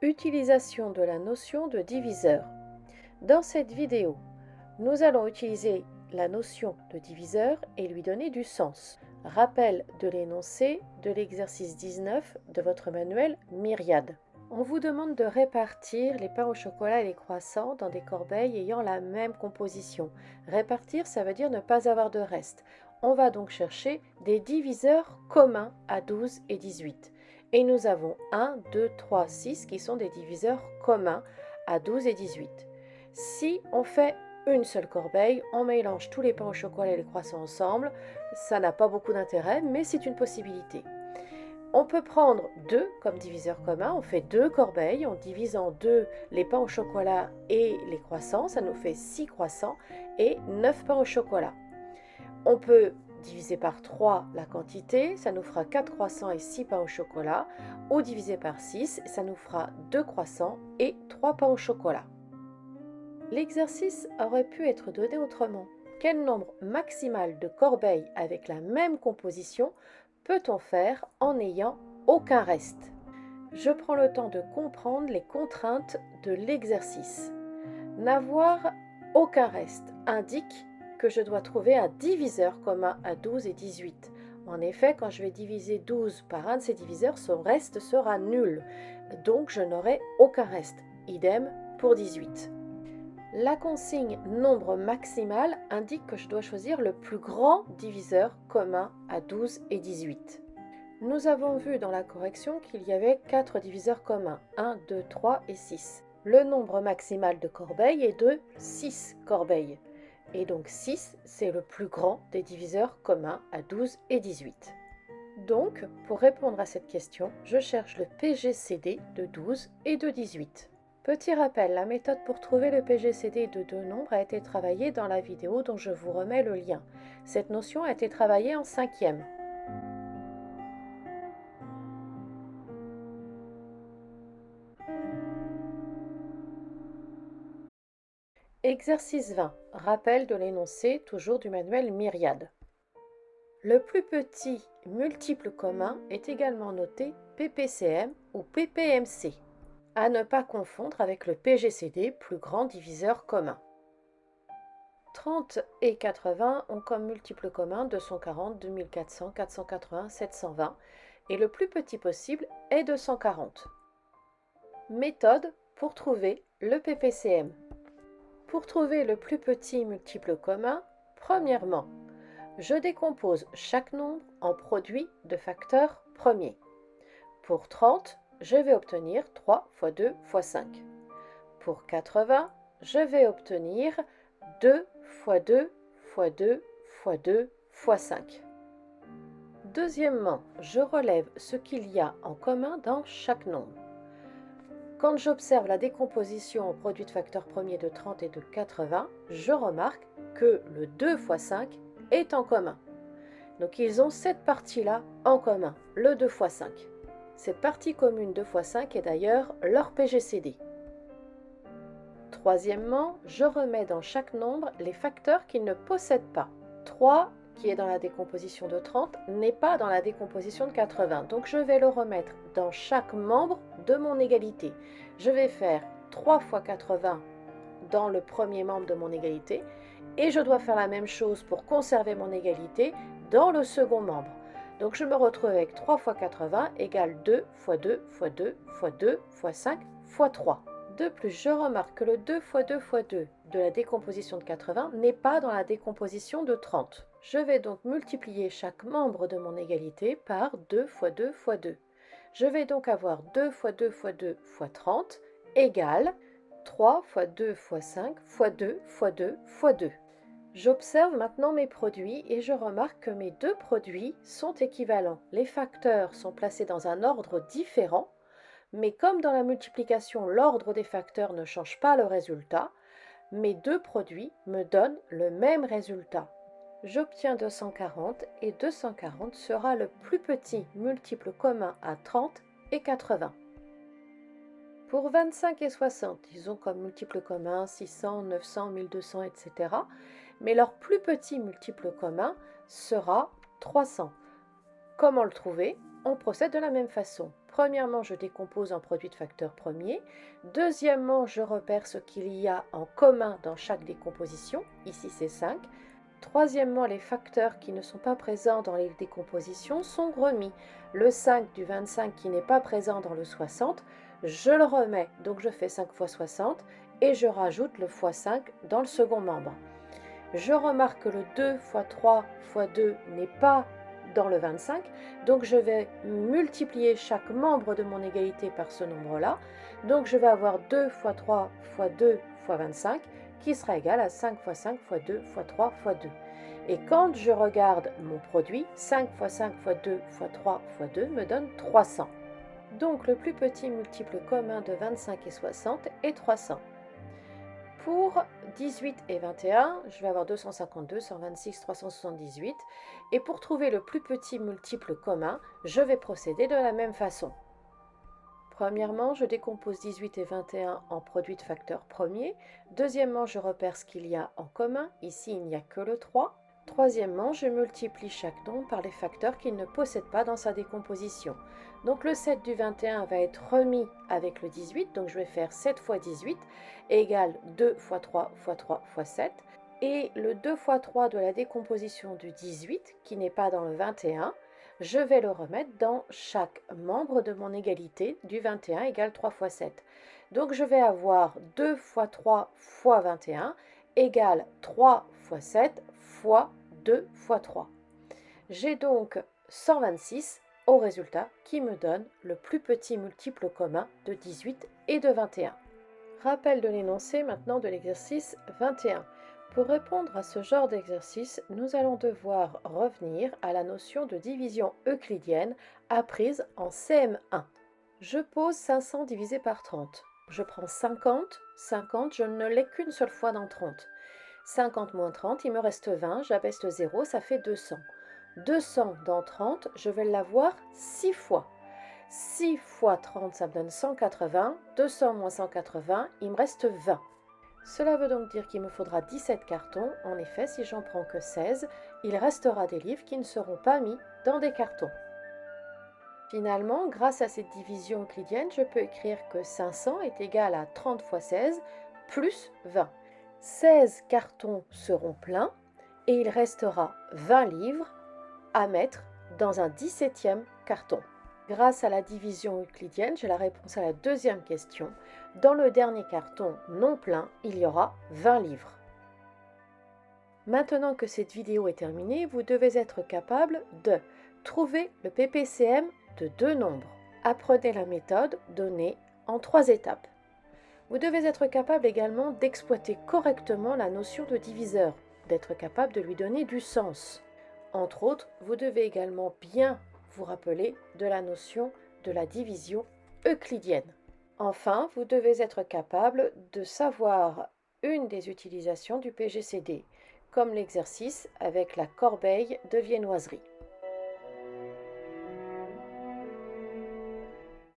Utilisation de la notion de diviseur. Dans cette vidéo, nous allons utiliser la notion de diviseur et lui donner du sens. Rappel de l'énoncé de l'exercice 19 de votre manuel Myriade. On vous demande de répartir les pains au chocolat et les croissants dans des corbeilles ayant la même composition. Répartir, ça veut dire ne pas avoir de reste. On va donc chercher des diviseurs communs à 12 et 18. Et nous avons 1, 2, 3, 6 qui sont des diviseurs communs à 12 et 18. Si on fait une seule corbeille, on mélange tous les pains au chocolat et les croissants ensemble, ça n'a pas beaucoup d'intérêt, mais c'est une possibilité. On peut prendre 2 comme diviseur commun, on fait 2 corbeilles, on divise en 2 les pains au chocolat et les croissants, ça nous fait 6 croissants et 9 pains au chocolat. On peut diviser par 3 la quantité, ça nous fera 4 croissants et 6 pains au chocolat, ou diviser par 6, ça nous fera 2 croissants et 3 pains au chocolat. L'exercice aurait pu être donné autrement. Quel nombre maximal de corbeilles avec la même composition peut-on faire en n'ayant aucun reste? Je prends le temps de comprendre les contraintes de l'exercice. N'avoir aucun reste indique que je dois trouver un diviseur commun à 12 et 18. En effet, quand je vais diviser 12 par un de ces diviseurs, son reste sera nul. Donc je n'aurai aucun reste. Idem pour 18. La consigne nombre maximal indique que je dois choisir le plus grand diviseur commun à 12 et 18. Nous avons vu dans la correction qu'il y avait 4 diviseurs communs, 1, 2, 3 et 6. Le nombre maximal de corbeilles est de 6 corbeilles. Et donc 6, c'est le plus grand des diviseurs communs à 12 et 18. Donc, pour répondre à cette question, je cherche le PGCD de 12 et de 18. Petit rappel, la méthode pour trouver le PGCD de deux nombres a été travaillée dans la vidéo dont je vous remets le lien. Cette notion a été travaillée en 5e. Exercice 20. Rappel de l'énoncé, toujours du manuel Myriade. Le plus petit multiple commun est également noté PPCM ou PPMC. À ne pas confondre avec le PGCD, plus grand diviseur commun. 30 et 80 ont comme multiple commun 240, 2400, 480, 720 et le plus petit possible est 240. Méthode pour trouver le PPCM. Pour trouver le plus petit multiple commun, premièrement, je décompose chaque nombre en produit de facteurs premiers. Pour 30, je vais obtenir 3 fois 2 fois 5. Pour 80, je vais obtenir 2 fois 2 fois 2 fois 2 fois 5. Deuxièmement, je relève ce qu'il y a en commun dans chaque nombre. Quand j'observe la décomposition en produits de facteurs premiers de 30 et de 80, je remarque que le 2 fois 5 est en commun. Donc ils ont cette partie-là en commun, le 2 fois 5. Cette partie commune 2 fois 5 est d'ailleurs leur PGCD. Troisièmement, je remets dans chaque nombre les facteurs qu'ils ne possèdent pas. 3, qui est dans la décomposition de 30, n'est pas dans la décomposition de 80. Donc je vais le remettre dans chaque membre de mon égalité. Je vais faire 3 fois 80 dans le premier membre de mon égalité et je dois faire la même chose pour conserver mon égalité dans le second membre. Donc je me retrouve avec 3 fois 80 égale 2 fois 2 fois 2 fois 2 fois 5 fois 3. De plus, je remarque que le 2 fois 2 fois 2 de la décomposition de 80 n'est pas dans la décomposition de 30. Je vais donc multiplier chaque membre de mon égalité par 2 fois 2 fois 2. Je vais donc avoir 2 fois 2 fois 2 fois 30 égale 3 fois 2 fois 5 fois 2 fois 2 fois 2. J'observe maintenant mes produits et je remarque que mes deux produits sont équivalents. Les facteurs sont placés dans un ordre différent, mais comme dans la multiplication, l'ordre des facteurs ne change pas le résultat, mes deux produits me donnent le même résultat. J'obtiens 240 et 240 sera le plus petit multiple commun à 30 et 80. Pour 25 et 60, ils ont comme multiple commun 600, 900, 1200, etc. Mais leur plus petit multiple commun sera 300. Comment le trouver? On procède de la même façon. Premièrement, je décompose en produit de facteurs premiers. Deuxièmement, je repère ce qu'il y a en commun dans chaque décomposition. Ici, c'est 5. Troisièmement, les facteurs qui ne sont pas présents dans les décompositions sont remis. Le 5 du 25 qui n'est pas présent dans le 60, je le remets. Donc, je fais 5 fois 60 et je rajoute le fois 5 dans le second membre. Je remarque que le 2 fois 3 fois 2 n'est pas dans le 25, donc je vais multiplier chaque membre de mon égalité par ce nombre-là. Donc je vais avoir 2 fois 3 fois 2 fois 25, qui sera égal à 5 fois 5 fois 2 fois 3 fois 2. Et quand je regarde mon produit, 5 fois 5 fois 2 fois 3 fois 2 me donne 300. Donc le plus petit multiple commun de 25 et 60 est 300. Pour 18 et 21, je vais avoir 252, 126, 378. Et pour trouver le plus petit multiple commun, je vais procéder de la même façon. Premièrement, je décompose 18 et 21 en produits de facteurs premiers. Deuxièmement, je repère ce qu'il y a en commun. Ici, il n'y a que le 3. Troisièmement, je multiplie chaque nombre par les facteurs qu'il ne possède pas dans sa décomposition. Donc le 7 du 21 va être remis avec le 18, donc je vais faire 7 fois 18 égale 2 fois 3 fois 3 fois 7. Et le 2 fois 3 de la décomposition du 18, qui n'est pas dans le 21, je vais le remettre dans chaque membre de mon égalité du 21 égale 3 fois 7. Donc je vais avoir 2 fois 3 fois 21 égale 3 fois 7 fois 2 fois 3. J'ai donc 126 au résultat qui me donne le plus petit multiple commun de 18 et de 21. Rappel de l'énoncé maintenant de l'exercice 21. Pour répondre à ce genre d'exercice, nous allons devoir revenir à la notion de division euclidienne apprise en CM1. Je pose 500 divisé par 30. Je prends 50, 50, je ne l'ai qu'une seule fois dans 30. 50 moins 30, il me reste 20, j'abaisse le 0, ça fait 200. 200 dans 30, je vais l'avoir 6 fois. 6 fois 30, ça me donne 180. 200 moins 180, il me reste 20. Cela veut donc dire qu'il me faudra 17 cartons. En effet, si j'en prends que 16, il restera des livres qui ne seront pas mis dans des cartons. Finalement, grâce à cette division euclidienne, je peux écrire que 500 est égal à 30 fois 16 plus 20. 16 cartons seront pleins et il restera 20 livres à mettre dans un 17e carton. Grâce à la division euclidienne, j'ai la réponse à la deuxième question. Dans le dernier carton non plein, il y aura 20 livres. Maintenant que cette vidéo est terminée, vous devez être capable de trouver le PPCM de deux nombres. Apprenez la méthode donnée en 3 étapes. Vous devez être capable également d'exploiter correctement la notion de diviseur, d'être capable de lui donner du sens. Entre autres, vous devez également bien vous rappeler de la notion de la division euclidienne. Enfin, vous devez être capable de savoir une des utilisations du PGCD, comme l'exercice avec la corbeille de viennoiserie.